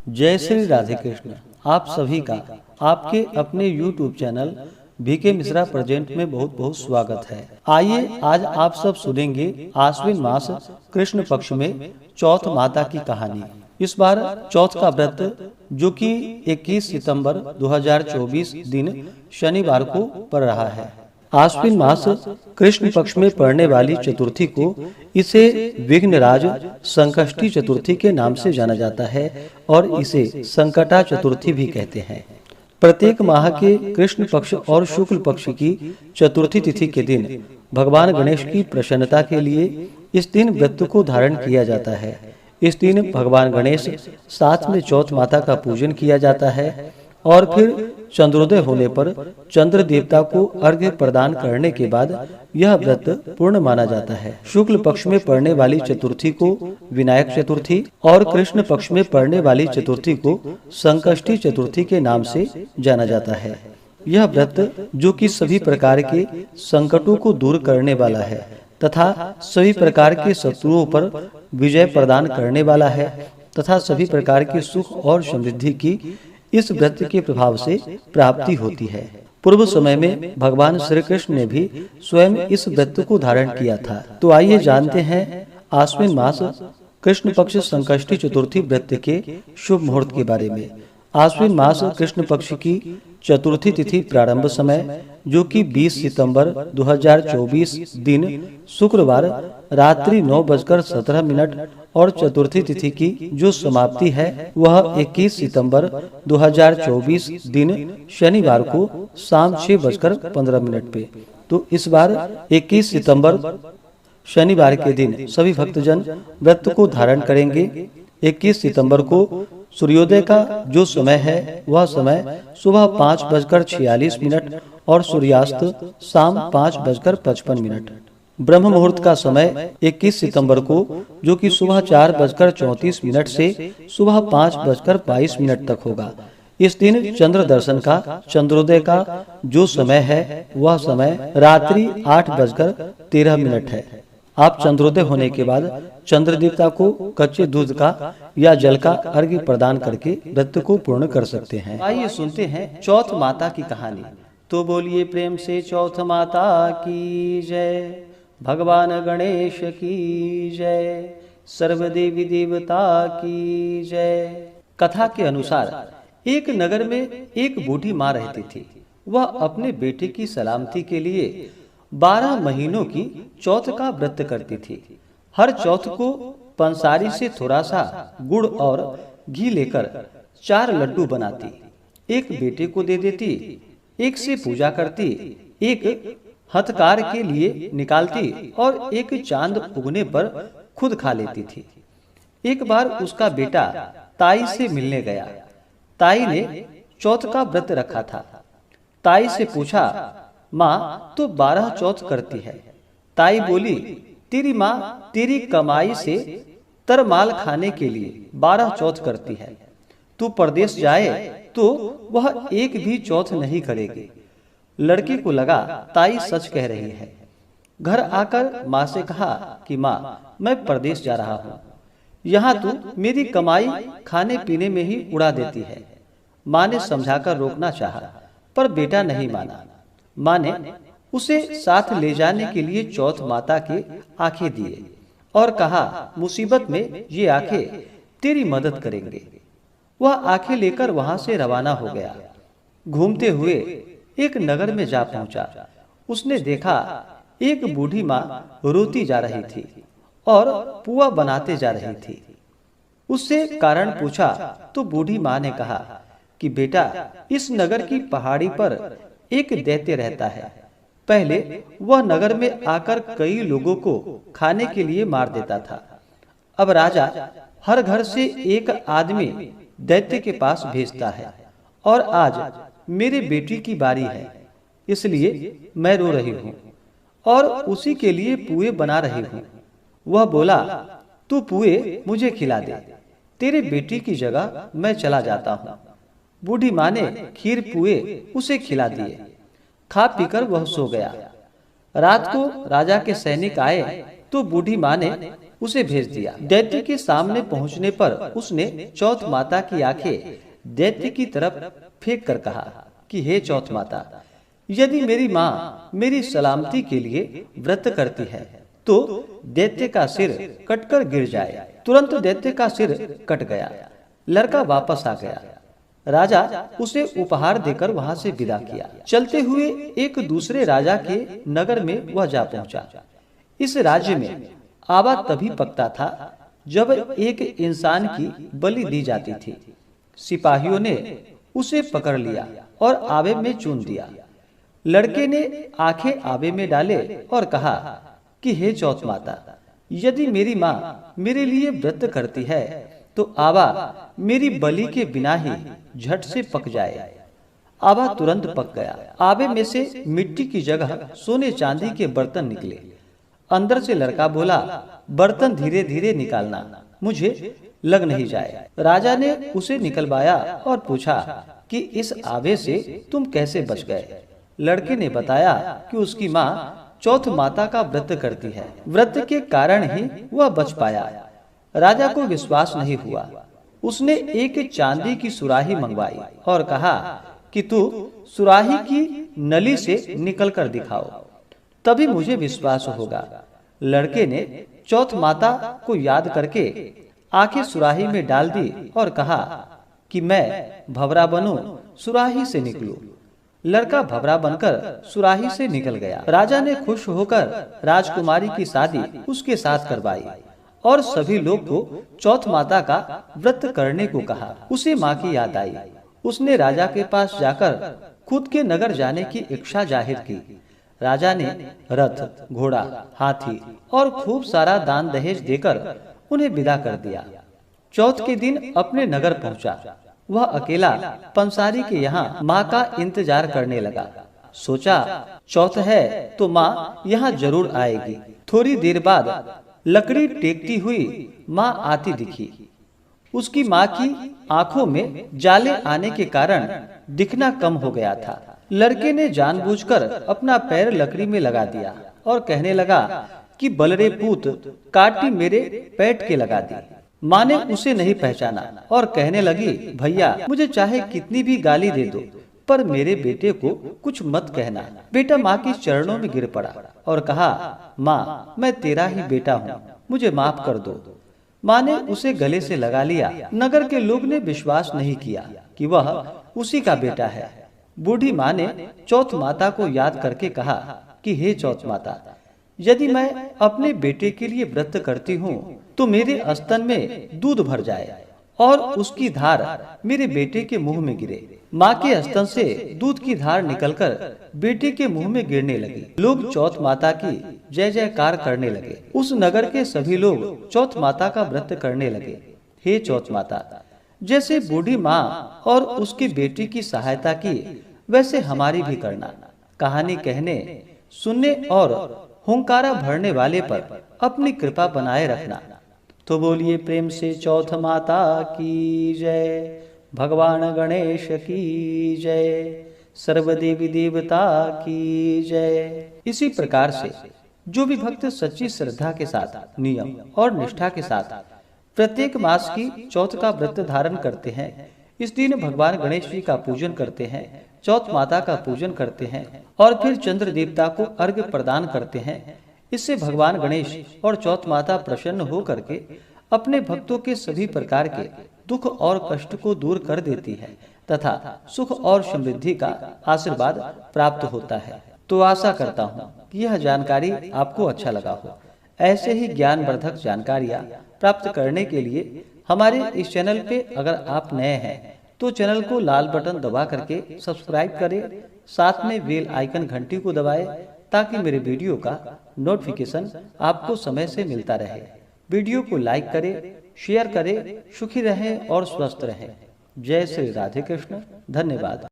जय श्री राधे कृष्ण। आप सभी का आपके अपने YouTube channel B K Mishra present में बहुत बहुत स्वागत है। आइए आज आप सब सुनेंगे आश्विन मास कृष्ण पक्ष में चौथ माता की कहानी। इस बार चौथ का व्रत जो कि 21 सितंबर 2024 दिन शनिवार को पड़ रहा है। आश्विन मास कृष्ण पक्ष में पड़ने वाली चतुर्थी को इसे विघ्नराज संकष्टी चतुर्थी के नाम से जाना जाता है और इसे संकटा चतुर्थी भी कहते हैं। प्रत्येक माह के कृष्ण पक्ष और शुक्ल पक्ष की चतुर्थी तिथि के दिन भगवान गणेश की प्रसन्नता के लिए इस दिन व्रत को धारण किया जाता है। इस दिन भगवान गणेश साथ में चौथ माता का पूजन किया जाता है और फिर चंद्रोदय होने पर चंद्र देवता को अर्घ्य प्रदान करने के बाद यह व्रत पूर्ण माना जाता है। शुक्ल पक्ष में पड़ने वाली चतुर्थी को विनायक चतुर्थी और कृष्ण पक्ष में पड़ने वाली चतुर्थी को संकष्टी चतुर्थी के नाम से जाना जाता है। यह व्रत जो कि सभी प्रकार के संकटों को दूर करने वाला है तथा सभी प्रकार के शत्रुओं पर विजय प्रदान करने वाला है तथा सभी प्रकार के सुख और समृद्धि की इस व्रत के प्रभाव से प्राप्ति होती है। पूर्व समय में भगवान श्री कृष्ण ने भी स्वयं इस व्रत को धारण किया था। तो आइए जानते हैं आश्विन मास कृष्ण पक्ष संकष्टी चतुर्थी व्रत के शुभ मुहूर्त के बारे में। आश्विन मास कृष्ण पक्ष की चतुर्थी तिथि प्रारंभ समय जो कि 20 सितंबर 2024 दिन शुक्रवार रात्रि 9:17 और चतुर्थी तिथि की जो समाप्ति है वह 21 सितंबर 2024 दिन शनिवार को शाम 6:15 पे। तो इस बार 21 सितंबर शनिवार के दिन सभी भक्तजन व्रत को धारण करेंगे। 21 सितंबर को सूर्योदय का जो समय है वह समय सुबह 5:46 और सूर्यास्त शाम 5:55। ब्रह्म मुहूर्त का समय 21 सितंबर को जो कि सुबह 4:34 से सुबह 5:22 तक होगा। इस दिन चंद्र दर्शन का चंद्रोदय का जो समय है वह समय रात्रि 8:13 है। आप चंद्रोदय होने के बाद चंद्र देवता को कच्चे दूध का या जल का अर्घ्य प्रदान करके व्रत को पूर्ण कर सकते हैं। आइए सुनते हैं चौथ माता की कहानी। तो बोलिए प्रेम से चौथ माता की जय, भगवान गणेश की जय, सर्वदेवी देवता की जय। कथा के अनुसार एक नगर में एक बूढ़ी माँ रहती थी। वह अपने बेटे की सलामती के लिए 12 महीनों की चौथ का व्रत करती थी। हर चौथ को पंसारी से थोड़ा सा गुड़ और घी लेकर 4 लड्डू बनाती, एक बेटे को दे देती, एक से पूजा करती, एक हथकार के लिए निकालती और एक चांद उगने पर खुद खा लेती थी। एक बार उसका बेटा ताई से मिलने गया। ताई ने चौथ का व्रत रखा था। ताई से पूछा, माँ तो 12 चौथ करती है। ताई बोली, तेरी माँ तेरी कमाई से तरमाल खाने के लिए 12 चौथ करती है। तू परदेश जाए तो वह एक भी चौथ नहीं करेगी। लड़के को लगा ताई सच कह रही है। घर आकर माँ से कहा कि माँ मैं परदेश जा रहा हूँ, यहाँ तू मेरी कमाई खाने पीने में ही उड़ा देती है। माँ ने समझाकर रोकना चाहा पर बेटा नहीं माना। माँ ने उसे साथ ले जाने के लिए चौथ माता के आंखें दिए और कहा, मुसीबत में ये आंखें तेरी मदद करेंगे। वह आंखें लेकर वहां से रवाना हो गया। घूमते हुए एक नगर में जा पहुंचा। उसने देखा एक बूढ़ी माँ रोती जा रही थी और पुआ बनाते जा रही थी। उससे कारण पूछा तो बूढ़ी माँ ने कहा कि बेटा इस नगर की पहाड़ी पर एक दैत्य रहता है। पहले वह नगर में आकर कई लोगों को खाने के लिए मार देता था। अब राजा हर घर से एक आदमी दैत्य के पास भेजता है और आज मेरे बेटी की बारी है, इसलिए मैं रो रही हूँ और उसी के लिए पुए बना रही हूँ। वह बोला, तू पुए मुझे खिला दे, तेरे बेटी की जगह मैं चला जाता हूँ। बूढ़ी माँ ने खीर पुए उसे खिला दिए। खा पीकर वह सो गया। रात को राजा के सैनिक आए तो बूढ़ी माँ ने उसे भेज दिया। दैत्य के सामने पहुंचने पर उसने चौथ माता की आंखें दैत्य की तरफ फेंक कर कहा कि हे चौथ माता, यदि मेरी माँ मेरी सलामती के लिए व्रत करती है तो दैत्य का सिर कटकर गिर जाए। तुरंत दैत्य का सिर कट गया। लड़का वापस आ गया। राजा उसे उपहार देकर वहां से विदा किया। चलते हुए एक दूसरे राजा के नगर में वह जा पहुंचा। इस राज्य में आवा तभी पकता था जब एक इंसान की बलि दी जाती थी। सिपाहियों ने उसे पकड़ लिया और आवे में चून दिया। लड़के ने आंखें आवे में डाले और कहा कि हे चौथ माता, यदि मेरी माँ मेरे लिए व्रत करती है तो आवा मेरी बलि के बिना ही झट से पक जाए। आवा तुरंत पक गया। आवे में से मिट्टी की जगह सोने चांदी के बर्तन निकले। अंदर से लड़का बोला, बर्तन धीरे धीरे निकालना, मुझे लग नहीं जाए। राजा ने उसे निकलवाया और पूछा कि इस आवे से तुम कैसे बच गए। लड़के ने बताया कि उसकी माँ चौथ माता का व्रत करती है, व्रत के कारण ही वह बच पाया। राजा को विश्वास नहीं हुआ। उसने एक चांदी की सुराही मंगवाई और कहा कि तू सुराही की नली से निकल कर दिखाओ, तभी मुझे विश्वास होगा। लड़के ने चौथ माता को याद करके आंखें सुराही में डाल दी और कहा कि मैं भंवरा बनूं, सुराही से निकलूं। लड़का भंवरा बनकर सुराही से निकल गया। राजा ने खुश होकर राजकुमारी की शादी उसके साथ करवाई और सभी लोग को चौथ माता का व्रत करने को कहा। उसे माँ की याद आई। उसने राजा के पास जाकर खुद के नगर जाने की इच्छा जाहिर की। राजा ने रथ, घोड़ा, हाथी और खूब सारा दान दहेज देकर उन्हें विदा कर दिया। चौथ के दिन अपने नगर पहुंचा। वह अकेला पंसारी के यहाँ माँ का इंतजार करने लगा। सोचा चौथ है तो माँ यहाँ जरूर आएगी। थोड़ी देर बाद लकड़ी टेकती हुई माँ आती दिखी। उसकी माँ की आंखों में जाले आने के कारण दिखना कम हो गया था। लड़के ने जानबूझकर अपना पैर लकड़ी में लगा दिया और कहने लगा कि बलरे पूत, काटी मेरे पेट के लगा दी। माँ ने उसे नहीं पहचाना और कहने लगी, भैया मुझे चाहे कितनी भी गाली दे दो, पर मेरे बेटे को कुछ मत कहना। बेटा माँ के चरणों में गिर पड़ा और कहा, माँ मैं तेरा ही बेटा हूँ, मुझे माफ कर दो। माँ ने उसे गले से लगा लिया। नगर के लोग ने विश्वास नहीं किया कि वह उसी का बेटा है। बूढ़ी माँ ने चौथ माता को याद करके कहा कि हे चौथ माता, यदि मैं अपने बेटे के लिए व्रत करती हूँ तो मेरे स्तन में दूध भर जाए और उसकी धार मेरे बेटे के मुंह में गिरे। माँ के स्तन से दूध की धार निकलकर बेटे के मुंह में गिरने लगी। लोग चौथ माता की जय जयकार करने लगे। उस नगर के सभी लोग चौथ माता का व्रत करने लगे। हे चौथ माता, जैसे बूढ़ी माँ और उसकी बेटी की सहायता की, वैसे हमारी भी करना। कहानी कहने, सुनने और हुंकारा भरने वाले पर अपनी कृपा बनाए रखना। तो बोलिए प्रेम से चौथ माता की जय, भगवान गणेश की जय, सर्वदेवी देवता की जय। इसी प्रकार से जो भी भक्त सच्ची श्रद्धा के साथ, नियम और निष्ठा के साथ प्रत्येक मास की चौथ का व्रत धारण करते हैं, इस दिन भगवान गणेश जी का पूजन करते हैं, चौथ माता का पूजन करते हैं और फिर चंद्र देवता को अर्घ्य प्रदान करते हैं। इससे भगवान गणेश और चौथ माता प्रसन्न हो करके अपने भक्तों के सभी प्रकार के दुख और कष्ट को दूर कर देती है तथा सुख और समृद्धि का आशीर्वाद प्राप्त होता है। तो आशा करता हूँ कि यह जानकारी आपको अच्छा लगा हो। ऐसे ही ज्ञानवर्धक जानकारियाँ प्राप्त करने के लिए हमारे इस चैनल पे अगर आप नए हैं तो चैनल को लाल बटन दबा करके सब्सक्राइब करें, साथ में बेल आइकन घंटी को दबाएं ताकि मेरे वीडियो का नोटिफिकेशन आपको समय से मिलता रहे। वीडियो को लाइक करें, शेयर करें। सुखी रहें और स्वस्थ रहें। जय श्री राधे कृष्ण। धन्यवाद।